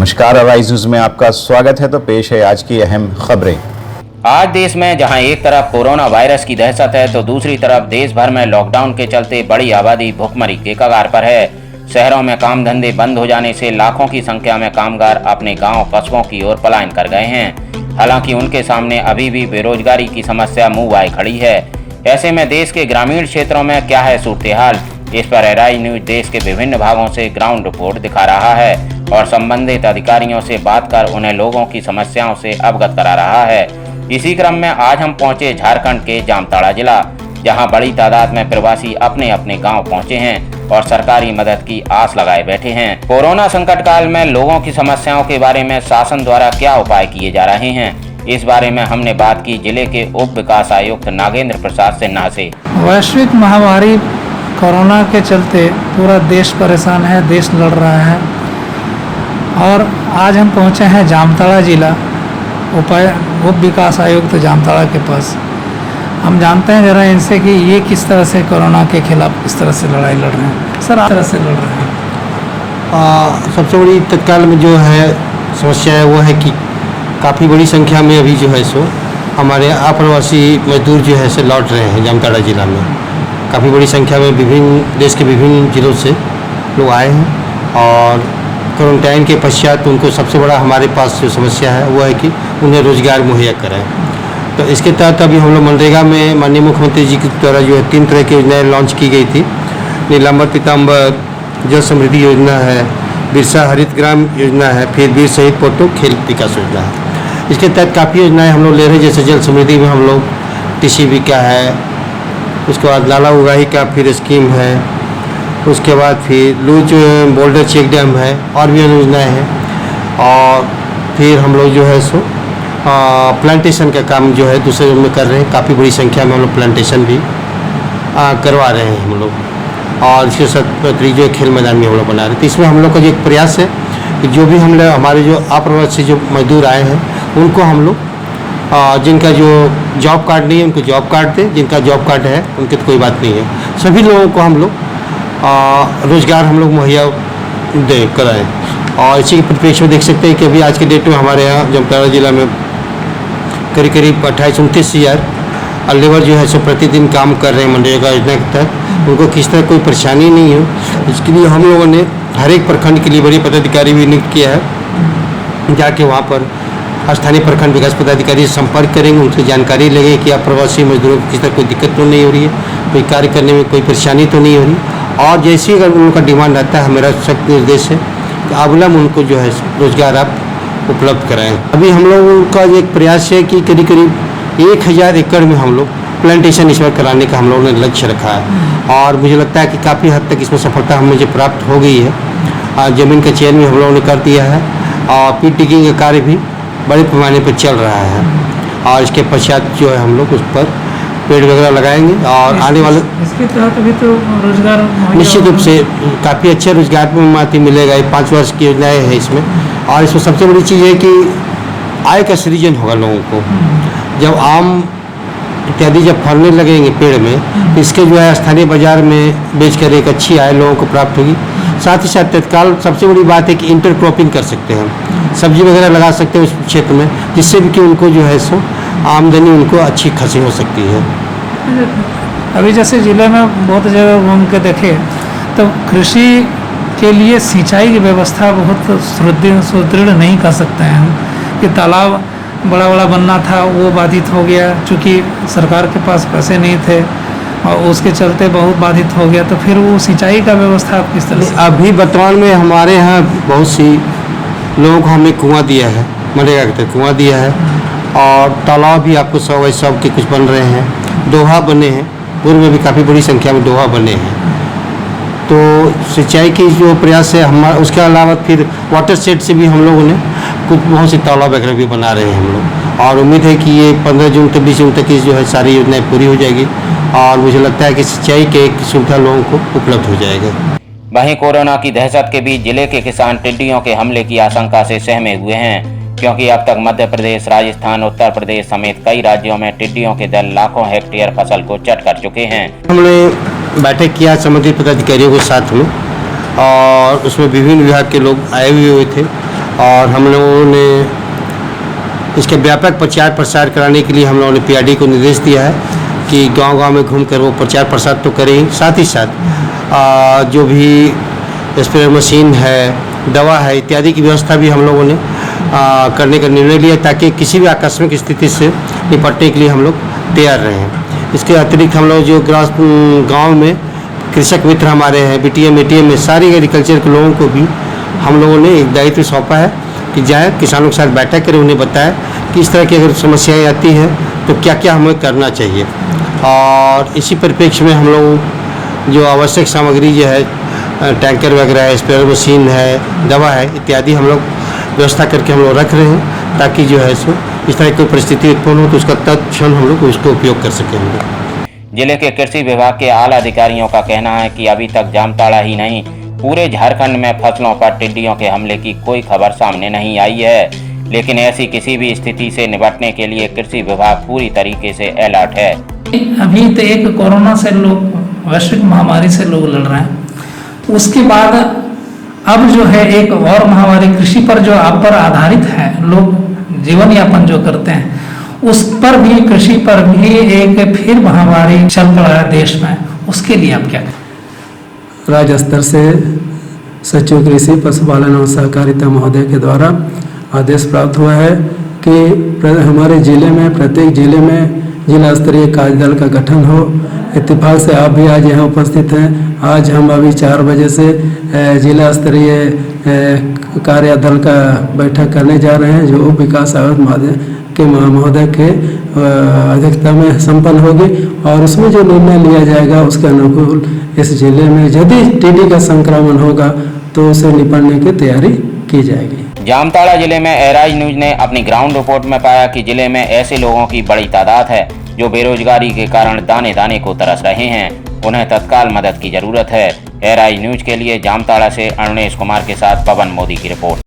नमस्कार, arise news में आपका स्वागत है। तो पेश है आज की अहम खबरें। आज देश में जहां एक तरफ कोरोना वायरस की दहशत है तो दूसरी तरफ देश भर में लॉकडाउन के चलते बड़ी आबादी भुखमरी के कगार पर है। शहरों में काम धंधे बंद हो जाने से लाखों की संख्या में कामगार अपने गांव कस्बों की ओर पलायन कर गए हैं। हालांकि उनके सामने अभी भी बेरोजगारी की समस्या मुंह बाए खड़ी है। ऐसे में देश के ग्रामीण क्षेत्रों में क्या है सूरत-ए-हाल, इस पर अराइज न्यूज देश के विभिन्न भागों से ग्राउंड रिपोर्ट दिखा रहा है और संबंधित अधिकारियों से बात कर उन्हें लोगों की समस्याओं से अवगत करा रहा है। इसी क्रम में आज हम पहुंचे झारखंड के जामताड़ा जिला, जहां बड़ी तादाद में प्रवासी अपने अपने गांव पहुंचे हैं और सरकारी मदद की आस लगाए बैठे हैं। कोरोना संकट काल में लोगों की समस्याओं के बारे में शासन द्वारा क्या उपाय किए जा रहे हैं, इस बारे में हमने बात की जिले के उप विकास आयुक्त नागेंद्र प्रसाद सिन्हा से। वैश्विक महामारी कोरोना के चलते पूरा देश परेशान है, देश लड़ रहा है और आज हम पहुंचे हैं जामताड़ा जिला उप विकास आयुक्त जामताड़ा के पास। हम जानते हैं जरा इनसे कि ये किस तरह से कोरोना के खिलाफ किस तरह से लड़ाई लड़ रहे हैं। सर, आप तरह से लड़ रहे हैं? सबसे बड़ी तत्काल में जो है समस्या है वो है कि काफ़ी बड़ी संख्या में अभी जो है सो हमारे अप्रवासी मजदूर जो है सो लौट रहे हैं जामताड़ा जिला में। काफ़ी बड़ी संख्या में विभिन्न देश के विभिन्न जिलों से लोग आए हैं और क्वारंटाइन के पश्चात उनको सबसे बड़ा हमारे पास जो समस्या है वो है कि उन्हें रोज़गार मुहैया कराएं। तो इसके तहत अभी हम लोग मनरेगा में माननीय मुख्यमंत्री जी के द्वारा जो है 3 तरह की योजनाएँ लॉन्च की गई थी। नीलांबर पीताम्बर जल समृद्धि योजना है, बिरसा हरित ग्राम योजना है, फिर वीर शहीद पोटो खेल विकास योजना है। इसके तहत काफ़ी योजनाएँ हम लोग ले रहे हैं। जैसे जल समृद्धि में हम लोग TCB का है, उसके बाद लाला उगाही का फिर स्कीम है, उसके बाद फिर लूज बोल्डर चेक डैम है और भी योजनाएँ हैं। और फिर हम लोग जो है सो प्लांटेशन का काम जो है दूसरे में कर रहे हैं। काफ़ी बड़ी संख्या में हम लोग प्लांटेशन भी करवा रहे हैं हम लोग। और इसके साथ जो खेल मैदान में हम लोग बना रहे हैं। तो इसमें हम लोग का जो एक प्रयास है कि जो भी हम लोग हमारे जो अप्रवासी जो मजदूर आए हैं उनको हम लोग जिनका जो जॉब कार्ड नहीं है उनको जॉब कार्ड दें, जिनका जॉब कार्ड है उनकी तो कोई बात नहीं है। सभी लोगों को हम लोग रोज़गार हम लोग मुहैया कराएँ। और इसी के परिप्रेक्ष्य में देख सकते हैं कि अभी आज के डेट में हमारे यहाँ जामताड़ा जिला में करीब 28-29 हज़ार लेबर जो है सो प्रतिदिन काम कर रहे हैं मनरेगा योजना के तहत। उनको किस तरह कोई परेशानी नहीं हो, इसके लिए हम लोगों ने हर एक प्रखंड के लिए बड़ी पदाधिकारी भी नियुक्त किया है। जाके वहाँ पर स्थानीय प्रखंड विकास पदाधिकारी से संपर्क करेंगे, उनसे जानकारी लेंगे कि प्रवासी मजदूरों को किस तरह कोई दिक्कत तो नहीं हो रही है, कोई कार्य करने में कोई परेशानी तो नहीं हो रही। और जैसे ही अगर उनका डिमांड रहता है, मेरा सख्त निर्देश है कि अवलंब उनको जो है रोज़गार आप उपलब्ध कराएं। अभी हम लोगों का एक प्रयास है कि करीब 1000 एकड़ में हम लोग प्लांटेशन इस बार कराने का हम लोगों ने लक्ष्य रखा है और मुझे लगता है कि काफ़ी हद तक इसमें सफलता मुझे प्राप्त हो गई है। ज़मीन का चयन भी हम लोगों ने कर दिया है और पीट टिकिंग का कार्य भी बड़े पैमाने पर चल रहा है। और इसके पश्चात जो है हम लोग उस पर पेड़ वगैरह लगाएंगे और आने वाले इसके तहत अभी तो रोजगार निश्चित रूप से काफ़ी अच्छा रोजगार में मिलेगा। ये 5 वर्ष की योजनाएँ हैं इसमें। और इसमें सबसे बड़ी चीज़ है कि आय का सृजन होगा लोगों को। जब आम इत्यादि जब फलने लगेंगे पेड़ में, तो इसके जो है स्थानीय बाजार में बेचकर एक अच्छी आय लोगों को प्राप्त होगी। साथ ही साथ तत्काल सबसे बड़ी बात है कि इंटरक्रॉपिंग कर सकते हैं, सब्जी वगैरह लगा सकते हैं उस क्षेत्र में, जिससे भी कि उनको जो है सो आमदनी उनको अच्छी खासी हो सकती है। अभी जैसे ज़िले में बहुत जगह घूम के देखे तो कृषि के लिए सिंचाई की व्यवस्था बहुत सुदृढ़ नहीं कर सकते हैं हम कि तालाब बड़ा बड़ा बनना था वो बाधित हो गया, चूँकि सरकार के पास पैसे नहीं थे और उसके चलते बहुत बाधित हो गया। तो फिर वो सिंचाई का व्यवस्था आप किस तरह से? अभी वर्तमान में हमारे यहाँ बहुत सी लोगों को हमने कुआँ दिया है, मनरेगा के तहत कुआँ दिया है और तालाब भी आपको सब के कुछ बन रहे हैं, दोहा बने हैं। पूर्व में भी काफ़ी बड़ी संख्या में दोहा बने हैं। तो सिंचाई की जो प्रयास है हमारा, उसके अलावा फिर वाटर सेट से भी हम लोगों ने कुछ बहुत सी तालाब वगैरह भी बना रहे हैं हम लोग। और उम्मीद है कि ये 15 जून से 20 जून तक की जो है सारी योजनाएँ पूरी हो जाएगी और मुझे लगता है कि सिंचाई के एक सुविधा लोगों को उपलब्ध हो जाएगा। वहीं कोरोना की दहशत के बीच जिले के किसान टिड्डियों के हमले की आशंका से सहमे हुए हैं, क्योंकि अब तक मध्य प्रदेश, राजस्थान, उत्तर प्रदेश समेत कई राज्यों में टिड्डियों के दल लाखों हेक्टेयर फसल को चट कर चुके हैं। हमने बैठक किया संबंधित पदाधिकारियों के साथ में और उसमें विभिन्न विभाग के लोग आए हुए थे और हम लोगों ने इसके व्यापक प्रचार प्रसार कराने के लिए हम लोगों ने पीआरडी को निर्देश दिया है कि गांव-गांव में घूमकर वो प्रचार प्रसार तो करें, साथ ही साथ जो भी स्प्रे मशीन है, दवा है इत्यादि की व्यवस्था भी हम लोगों ने करने का निर्णय लिया, ताकि किसी भी आकस्मिक स्थिति से निपटने के लिए हम लोग तैयार रहें। इसके अतिरिक्त हम लोग जो गांव में कृषक मित्र हमारे हैं, बीटीएम एटीएम में सारी एग्रीकल्चर के लोगों को भी हम लोगों ने एक दायित्व सौंपा है कि जाए किसानों के साथ बैठक करें, उन्हें बताएं कि इस तरह की अगर समस्याएं आती हैं तो क्या क्या हमें करना चाहिए। और इसी परिप्रेक्ष्य में हम लोग जो आवश्यक सामग्री जो है, टैंकर वगैरह है, स्प्रेयर मशीन है, दवा है इत्यादि हम लोग व्यवस्था करके हम लोग रख रहे हैं, ताकि जो है सो इस तरह की कोई परिस्थिति उत्पन्न हो तो उसका तत्क्षण हम लोग उसको उपयोग कर सकेंगे। जिले के कृषि विभाग के आला अधिकारियों का कहना है कि अभी तक जामताड़ा ही नहीं, पूरे झारखंड में फसलों पर टिड्डियों के हमले की कोई खबर सामने नहीं आई है, लेकिन ऐसी किसी भी स्थिति से निपटने के लिए कृषि विभाग पूरी तरीके से अलर्ट है। अभी तो एक कोरोना से लोग वैश्विक महामारी से लोग लड़ रहे हैं, उसके बाद अब जो है एक और महामारी कृषि पर जो आप पर आधारित है, लोग जीवन यापन जो करते हैं उस पर भी, कृषि पर भी एक फिर महामारी चल पड़ा है देश में, उसके लिए आप क्या करें? राज्य स्तर से सचिव कृषि पशुपालन और सहकारिता महोदय के द्वारा आदेश प्राप्त हुआ है कि हमारे जिले में, प्रत्येक जिले में जिला स्तरीय कार्यदल का गठन हो। इत्तेफाक से आप भी आज यहाँ उपस्थित हैं। आज हम अभी 4 बजे से जिला स्तरीय कार्यदल का बैठक करने जा रहे हैं, जो उप विकास आयुक्त महोदय के अध्यक्षता में संपन्न होगी, और उसमें जो निर्णय लिया जाएगा उसके अनुकूल इस जिले में यदि टीडी का संक्रमण होगा तो उसे निपटने की तैयारी की जाएगी। जामताड़ा जिले में एराइज न्यूज ने अपनी ग्राउंड रिपोर्ट में पाया कि जिले में ऐसे लोगों की बड़ी तादाद है जो बेरोजगारी के कारण दाने दाने को तरस रहे हैं, उन्हें तत्काल मदद की जरूरत है। एराइज न्यूज के लिए जामताड़ा से अरुणेश कुमार के साथ पवन मोदी की रिपोर्ट।